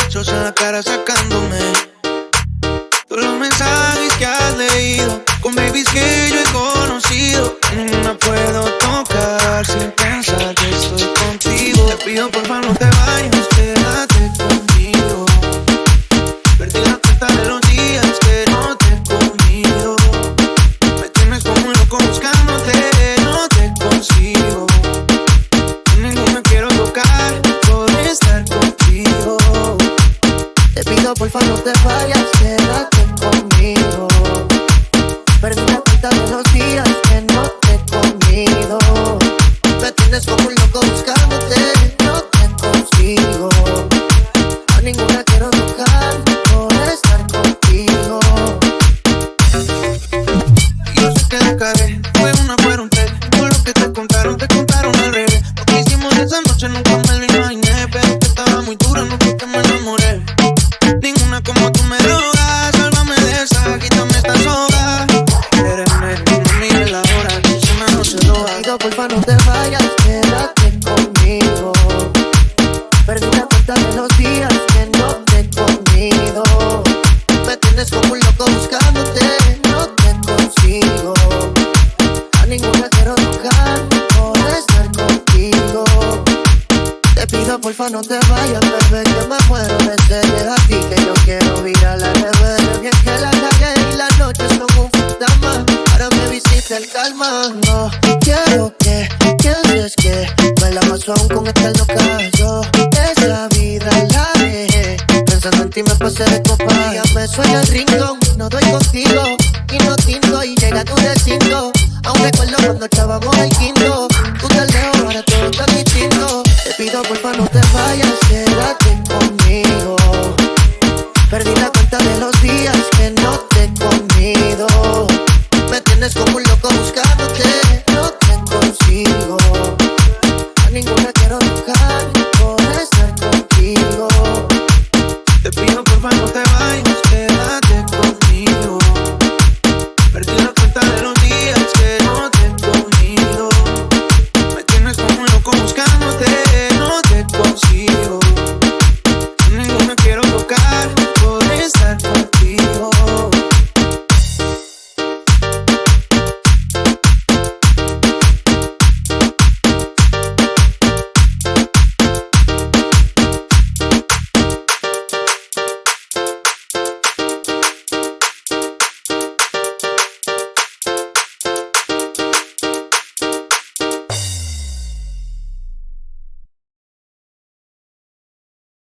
besos en la cara sacándome todos los mensajes que has leído con babies que yo he conocido. No puedo tocar sin pensar que estoy contigo. Te pido por favor no te vayas, quédate conmigo. Perdí la cuenta de los días que no te he comido. Me tienes como un loco buscándote, no te consigo. Con ninguno quiero tocar por estar contigo. Te pido por favor no te vayas, quédate conmigo. Perdí la cuenta de los días que no te he comido. Me tienes como un loco buscándote, no te consigo. A ninguna quiero tocar por estar contigo. Yo sé que la cagué, fue una fuera un tres. Todo lo que te contaron al revés. Lo que hicimos esa noche nunca me lo imaginé, pero que estaba muy dura, no fue que me enamoré. Ninguna como tú me drogas, sálvame de esa, quítame esta soga. Eres neto, no mires la hora, que si no se lo Te pido porfa no te vayas, quédate conmigo. Perdí la cuenta de los días que no te he comido. Me tienes como un loco buscándote, no te consigo. A ninguna quiero tocar por estar contigo. Te pido porfa no te vayas, bebé, que me muero de sed de aquí, que yo quiero ir a la revés. Bien que la calle y las noches son un fantasma, ahora me visita el calma. No quiero que pienses que me la paso aún con este locazo. Esa vida la dejé, pensando en ti me pasé de copa. Ya me suena el rincón, no doy contigo y no tinto y llega tu recinto. Aún recuerdo cuando estábamos en quinto.